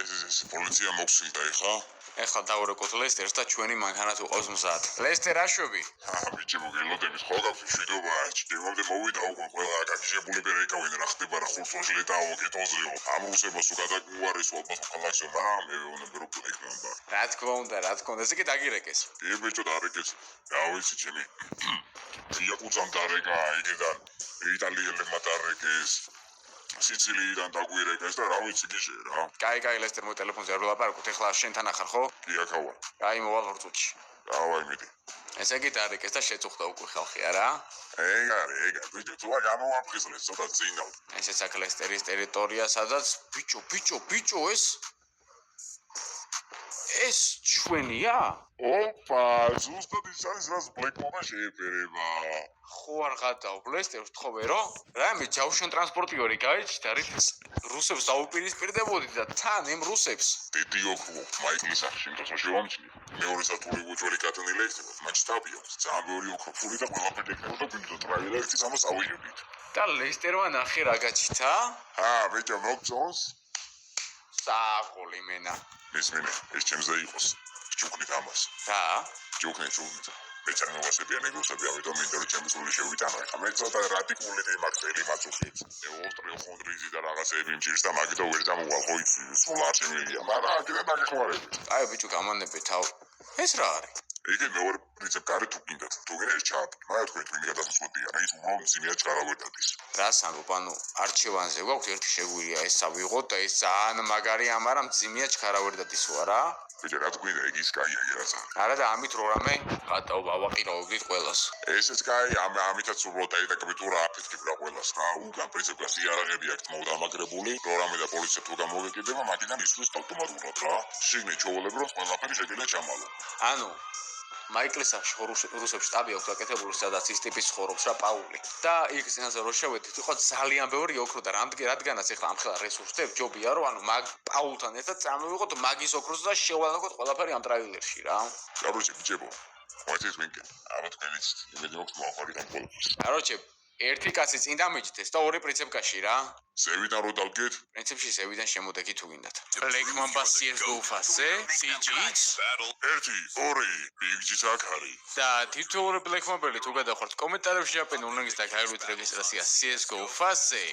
ეს პოლიცია მოგვსილდა ეხა. ეხლა დავურეკოთ ლესტერს და ჩვენი მანქანაც უყავს მზად. ლესტერ აშვები. ბიჭებო, გელოდებით ხო გაქვს მშვიდობა? ჭიდემამდე მოვიდა უკვე ყველა გაგიჟებული პერეკავენ რა ხდება რა ხურსოში ლეტაო კეთოზრიო. ამ რუსებას უკადაგუარის ვალბათ ქალაქში რა მეუბნები რო პლექნობა. რა თქმა უნდა, ესე კი დაგირეკეს. კი ბიჭო დარეკეს. რა ვიცი ჩემი. იაკუცამ დარეკა იქიდან იტალიელებმა დარეკეს. სიცილიიდან დაგვირეკეს და რა ვიცი გიშე რა. კაი ლესტერ მო ტელეფონზე არ ვლაპარაკობთ ახლა შენთან ახარ ხო? კი ახავა. კაი მოვალ ორწუთში. დავაი მიდი. ესე კი დარეკეს და შეწუხდა უკვე ხალხი არა? ეგ ბიჭო თუ გამოვაფხიზლეს ცოტა წინავ. ესეც აქ ლესტერის ტერიტორია სადაც ბიჭო ეს ჩვენია? ოპა, ზუსტად ის არის რაც ბლეკმობა შეეფერება. ხო არ გადავ ლესტერს თხოვე რომ რამე ჯავშან ტრანსპორტიორი გაიჩნდა რითიც რუსებს დაუპირისპირდებოდი და თან იმ რუსებს დიდი ოქრო მაიკლის სახში იმას შევამჩნი. მეორე სართული უჯვარი კატონილი ექნება, მათ შტაბია. ძალიან ბევრი ოქრო ფული და ყველაფერი ექნება და გვინდოდა ტრაილერი ერთის ამას ავიღებდით. და ლესტერმა ნახე რა გაჩითა? ბიჭო მოგწონს? საღოლი მენა. მისმინე, ეს ჩემზე იყოს. ჯუქნით ამას. და? ჯუქნით. მე ჩამოვასებიან ეგროსები, ამიტომ მინდა რომ ჩემს სული შევიტანო. ახლა მე ცოტა რადიკული დემარქსელი მაწუხებს. ოსტრიო ხონდრიზი და რაღაცეები მჭირს და მაგით ვერ დამოვალ ხო იცი, სულ არ შემიძლია, მაგრამ აქედან დაგეხმარებით. აი ბიჭო გამანები თავ. ეს რა არის? იგი მეორე პრინციპ კარი თუ გინდათ, თუ გერე ჩაპ. მაგრამ თქვენ თქვენი გადასწყვეტია, ის უბრალოდ სიმია ჩქარა ვერ დადის. რას ამბობ, ანუ არჩევანზე გვაქვს ერთი შეგვიძლია ეს ავიღოთ და ეს ძალიან მაგარი ამარა მძიმეა ჩქარა ვერ დადისო არა? ბიჭო რა თქვი ეგ ის კაია რაც არის. არა და ამით რო რამე ავაყირავდით ყველას. ესეც კაი, ამითაც უბრალოდ დაიდაკებით რა აფეთქებდა ყველას რა. უკან პრინციპი იარაღები აქვს მოვდამაგრებული, რო რამე და პოლიცია თუ გამოგეკიდება, მაგიდან ისვრის ავტომატურად რა. შიგნით ჩაოლებრო ყველაფერი შეგიძლია ჩამალო. ანუ მაიკლის რუსებს შტაბი აქვს აკეთებული, სადაც ის ტიპის ცხოვრობს რა პაული. და იქ წინაზე რო შევედით, იყო ძალიან ბევრი ოქრო და რადგანაც ეხლა ამხელა რესურსებს ჯობია რომ ანუ მაგ პაულთან ერთად წამოვიღოთ მაგის ოქროს და შევანაკოთ ყველაფერი ამ ტრაილერში რა. კაროჩე ბიჭებო, მოიცეს ვინკენ. აბა თქვენ იცით, იმედი მაქვს მოახალით ამ ყველაფერს. კაროჩე ერთი კაცი წინ დამიჯდეს და ორი პრინციპკაში რა. ზევიდან რო დავდგეთ? პრინციპში ზევიდან შემოდექი თუ გინდათ. ბლეკმამბა CS:GO ფასზე, CG-ს. 1, 2, ბიგჯის აქ არის. და თითოეული ბლეკმამბელი თუ გადახართ კომენტარებში აპენო ლინკს და გაივლით რეგისტრაცია CS:GO ფასზე.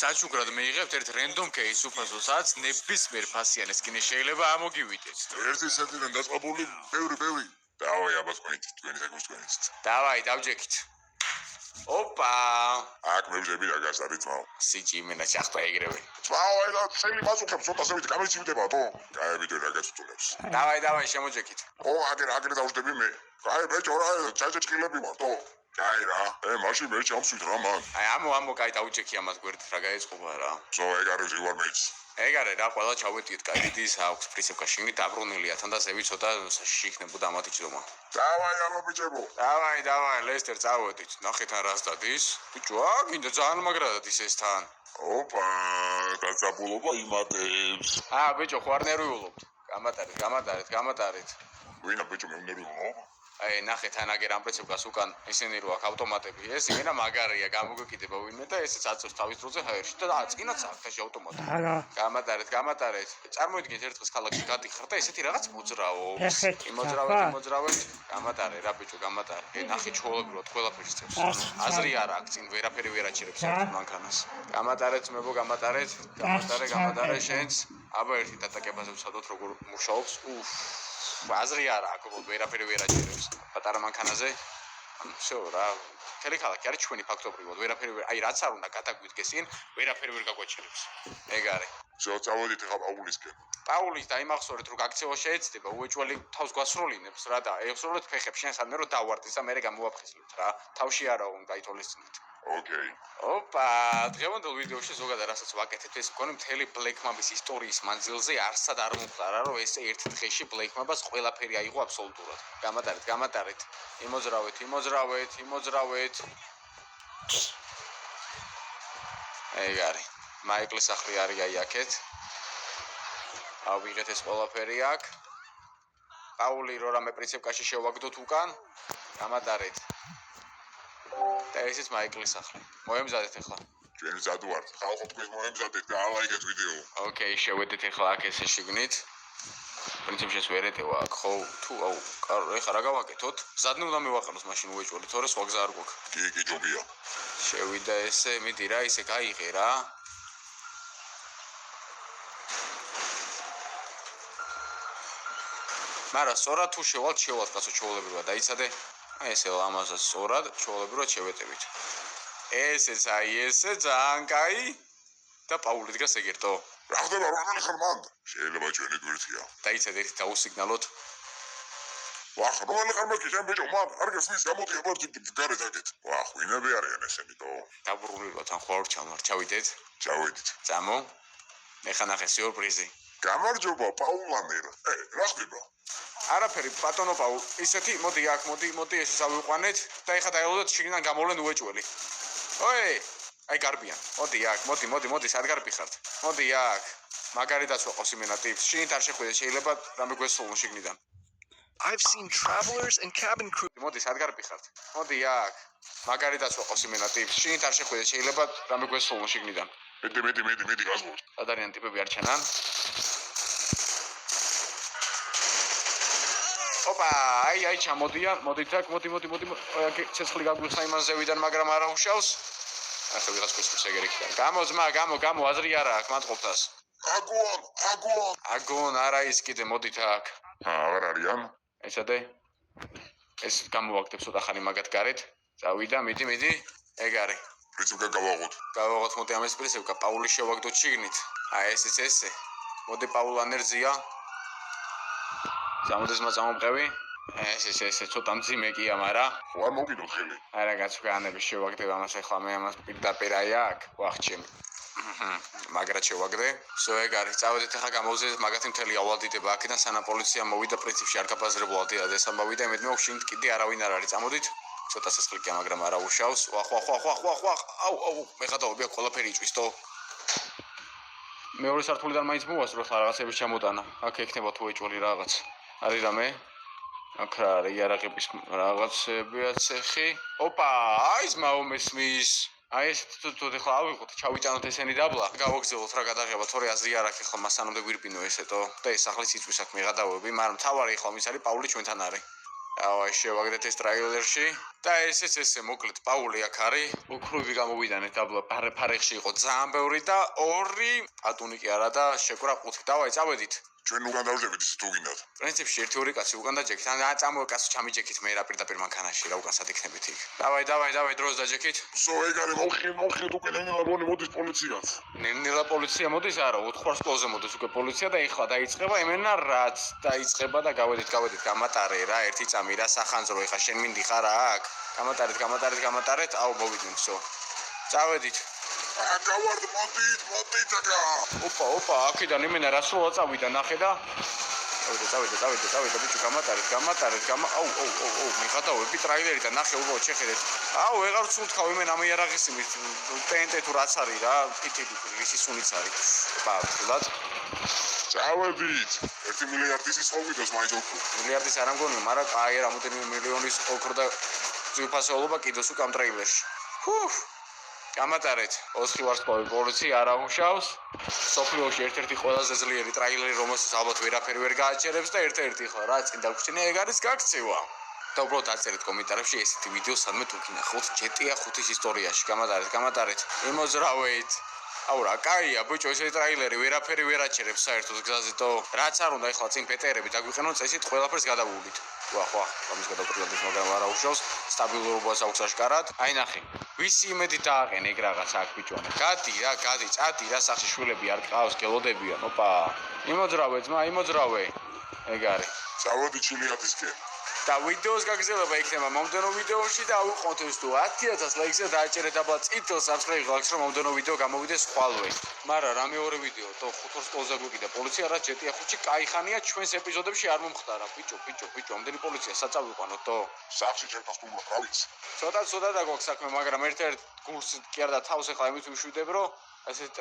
საჩუქრად მიიღებთ ერთ რენდომ кейს უფასოსაც ნებისმიერ ფასიანი სკინი შეიძლება ამოგივიდეთ. ერთი სენტიდან დაწყებული ბევრი. დავაი აბა თქვენი საკუთრებით. დავაი დავჯექით. ოპა აქ მებზები რა გასარით მაო. CG მენა ჩახტა ეგრევე. წავაი და წელი მაწუხებს ცოტა სევით გამიჩივდება თო. კაი ვიდეო რა გასწულებს. დავაი შემოჯექით. აგერ დავждები მე. კაი ბეჭო რა ჩაჭჭილები ვარ თო. კაი რა. მაშინ მე ჩამსვით რა მან. აი ამო კაი დავჯექი ამას გვერდით რა გაეწყობა რა. ეგ არის ზივარ მეც. ეგ არის რა ყველა ჩავეტიეთ კაი ის აქვს პრინციპკა შიგნი დაბრუნილია თან და ზევი ცოტა შიქნებოდა ამათი ჭრომა. დავაი ამო ბიჭებო. დავაი ლესტერ წავედით. ნახეთ ან რას დადის. ბიჭო აგინდა ძალიან მაგრა დადის ეს თან. ოპა გასაბულობა იმატებს. ბიჭო ხო არ ნერვიულობთ. გამატარეთ. ვინა ბიჭო მე ნერვიულობ? აი ნახეთ ან აგერ ამ პრინციპკას უკან ისინი რო აქვს ავტომატები ეს იმენა მაგარია გამოგეკიდება ვინმე და ესეც აწევს თავის დროზე ჰაერში და აწკინათ საფრთხეში ავტომატი. გამატარეთ. წარმოიდგინეთ ერთხელ ქალაქში გადიხარ და ესეთი რაღაც მოძრაობს. იმოძრავეთ. გამატარე რა ბიჭო გამატარე. ნახე ჩაოლებროთ ყველაფერს წევს. აზრი არ აქვს წინ ვერაფერი ვერ აჩერებს ერთ მანქანას. გამატარეთ შენც. აბა ერთი დატაკებაზე ვცადოთ როგორ მუშაობს. აზრი არ აქვს ვერაფერი ვერ აჩერებს. პატარა მანქანაზე всё რა მთელი ქალაქი არის ჩვენი ფაქტობრივად ვერაფერი აი რაც არ უნდა გადაგვიდგეს წინ ვერაფერი ვერ გაგვაჩერებს. ეგ არის. всё წავედით ახლა პაულისკენ. პაულის დაიმახსოვრეთ რომ გაქცევა შეეცდება უეჭველი თავს გვასრულინებს რა და ეხსრულეთ ფეხებს შენ სადმე რომ დავარდეთ და მე გამოვაფხიზლით რა. თავში არა უნდა ითოლისწინეთ. ოკეი. ოპა, დღევანდელ ვიდეოში ზოგადად რასაც ვაკეთებთ ეს მგონი მთელი ბლეკმამბის ისტორიის მანძილზე არსად არ მომხდარა რომ ეს ერთ დღეში ბლეკმამბას ყველაფერი აიღო აბსოლუტურად. გამატარეთ. იმოძრავეთ. ეგ არის. მაიკლის სახლი არის აი აქეთ. ავიღეთ ეს ყველაფერი აქ. პაული რო რამე პრინციპკაში შევაგდოთ უკან. გამატარეთ. და ესეც მაიკლის სახლი. მოემზადეთ ახლა. ჩვენ მზად ვართ. ხალხო თქვენ მოემზადეთ და ალაიქეთ ვიდეო. ოკეი, შევედით ახლა აქ ესე შიგნით. პრინციპში ეს ვერ ეტევა აქ, ხო? თუ აუ, ეხლა რა გავაკეთოთ? მზადნი უნდა მივაყენოს მაშინ უეჭველი, თორე სხვა გზა არ გვაქვს. კი, ჯობია. შევიდა ესე, მიდი რა, ისე გაიღე რა. მაგრამ სწორად თუ შევალთ კაცო ჩაოლებრივად დაიცადე. აი ესე ლამაზად სწორად ჩაოლებრივად შევეტევით. ესეც აი ესე ძალიან კაი და პაული დგას ეგერთო. რა ხდება რომელი ხარ მანდ? შეიძლება ჩვენი გვერდია. დაიცადე ერთი დაუსიგნალოთ. ვახ, რომელი ხარ მე ჩვენ ბიჭო, მან არ გასმის გამოდი აბარჯი გარეთ აკეთ. ვახ, ვინები არიან ესენი თო? დაბრუნებულად ან ხوار ჩამარ, ჩავიდეთ. ჩავედით. წამო. ეხლა ნახე სიურპრიზი. გამარჯობა პაულანერ. რა ხდება? არაფერი ბატონო პაულ, ისეთი მოდი აქ, მოდი ესე დავიყვანეთ და ეხლა დაელოდოთ შიგნიდან გამოვლენ უეჭველი. ოე, აი გარბიან. მოდი აქ, მოდი, სად გარბი ხართ? მოდი აქ. მაგარი დაცვა ყავს იმენა ტიპს. შიგნით არ შეხვიდე, შეიძლება რამე გვესწავლონ შიგნიდან. I've seen travelers and cabin crew. მოდი, სად გარბი ხართ? მოდი აქ. მაგარი დაცვა ყავს იმენა ტიპს. შიგნით არ შეხვიდე, შეიძლება რამე გვესწავლონ შიგნიდან. მედი გასულ. ადარიან ტიპები არ ჩანან. ოპა, აი ჩამოდიან, მოდით აქ, მოდი. აქ ცეცხლი გაგვიხსნა იმან ზევიდან, მაგრამ არა უშავს. ახლა ვიღაც კუსკუს ეგერ იქიდან. გამო, აზრი არა აქვს მათყოფთას. აგონ, არა ის კიდე, მოდით აქ. აღარ არიან? ესადე. ეს გამოვაგდებ ცოტა ხანი მაგათ გარეთ. წავიდა, მიდი. ეგ არის. პრინციპი გავაღოთ. გავაღოთ, მოდი ამის პრინციპი, პაული შევაგდოთ შიგნით. აი ესეც ესე. მოდი პაულანერძია. წამოდეს მოწამოყევი. ესე ცოტა მძიმეკია, მაგრამ ვარ მოგიდოთ ხელი. არა გაცვიანები შევაგდებ ამას ახლა მე ამას პირდაპირ აი აქ ვახჩემ. მაგრად შევაგდე. всё ეგ არის. წავედით ახლა გამოვზეთ მაგათი მთელი ავალდიდება აქედან სანამ პოლიცია მოვიდა პრინციპში არ გაბაზრებულად ეს ამბავი და იმედმე შიგნით კიდე არავინ არ არის. წამოდით. ცოტა სესხლიკია, მაგრამ არა უშავს. ვახ. აუ, მეხატავები აქ ყველაფერი იწვისთო. მეორე სართულიდან მაინც მოვასწროთ რაღაცების ჩამოტანა. აქ ექნება თუ ეჭველი რაღაც. არის რამე? აქ რა არის იარაღების რაღაცებია ცეხი. ოპა, აი ეს მაომესმის. აი ეს თუ ეხლა ავიღოთ, ჩავიტანოთ ესენი დაბლა, გავაგზავნოთ რა გადაღება, თორე აზრი არ აქვს ეხლა მასანამდე გვირბინო ესეთო და ეს ახლის იწვის აქ მეღადავები, მაგრამ თავარი ეხლა მის არის პაული ჩვენთან არის. აი შევაგდეთ ეს ტრაილერში და ესეც ესე მოკლედ პაული აქ არის. უქრუები გამოვიდანეთ დაბლა, ფარეხში იყო ძალიან ბევრი და 2 პატუნიკი არა და შეკვრა 5. დავაი წავედით. ჩვენ უკან დავჟებით ის თუ გინდათ. პრინციპში 1-2 კაცი უკან დაჯექით. ან წამოე კაცო ჩამიჯექით მე რა პირდაპირ მანქანაში რა უკან სად იქნებით იქ. დავაი დროს დაჯექით. всё ეგ არის მოვხილ უკვე ნენელა მოდის პოლიციაც. ნენელა პოლიცია მოდის არა 4 სკლოზე მოდის უკვე პოლიცია და ეხლა დაიწყება იმენა რაც დაიწყება და გავედით გამატარე რა ერთი წამი რა სახანძრო ეხლა შენ მინდი ხარ აქ. გამატარეთ აუ მოვიდნენ всё. წავედით. გავარდ მოდით აკა. ოპა აქედან იმენა რა სროლა წავიდა ნახე და წავიდა ბიჭო გამატარეთ აუ მიხატავები ტრაილერიდან ნახე უბრალოდ შეხედეთ აუ ვეღარ ვცუნთქავ იმენა ამ იარაღის იმით ტენტე თუ რაც არის რა ფიტები ისი სუნიც არის ოპა ვთულად წავედით 1 მილიარდის ის ყოფილოს მაინც უფრო მილიარდის არ ამგონია მაგრამ აი რამოდენიმე მილიონის ოქრო და ძვირფასეულობა კიდოს უკამ ტრაილერში გამატარეთ 4 ვარსკვლავი პოლიცია არ აუშავს სოფლიოში ერთ-ერთი ყველაზე ძლიერი ტრაილერი რომელსაც ალბათ ვერაფერი ვერ გააჩერებს და ერთ-ერთი ხო რა წინ დაგვრჩენია ეგ არის გაქცევა და უბრალოდ დაწერეთ კომენტარებში ესეთი ვიდეო სადმე თუ გინახავთ ჯეტია 5-ის ისტორიაში გამატარეთ იმოძრავეთ აუ რა კაია ბიჭო ეს ტრაილერი ვერაფერი ვერ აჩერებს საერთოდ გზაზეთო რაც არ უნდა ეხლა წინ პეტერები დაგვიყენონ წესით ყველაფერს გადავუვლით ხო ამის გადავყრილდეს მაგრამ არა უშავს სტაბილურობას აქვს აშკარად აი ნახე ვისი იმედი დააყენ ეგ რაღაც აქ ბიჭონა გადი წადი რა სახში შვილები არ ყავს გელოდებიან ოპა იმოძრავე ძმა იმოძრავე ეგ არის წავედი ჩილიათისკენ და ვიდეოს გაგზავნება იქნება მომდენო ვიდეოში და ავიყვოთ ეს თუ 10000 ლაიქზე დააჭერეთ აბა წითელ subscribe გაქს რომ მომდენო ვიდეო გამოვიდეს ხვალვე მაგრამ რა მეორე ვიდეო то 4 სკოლზე გვიყიდა პოლიცია რა ჯეტია 5-ში кай ხანია ჩვენს ეპიზოდებში არ მომხდარა ბიჭო ამდენი პოლიცია საწავიყვანოთ то სახში ჩემთან სტუმრ ყავის ცოტა დაგვაქვს საქმე მაგრამ ერთ-ერთ გულს კი არა და თავს ეხლა იმით ვიშვიდებ რომ ესე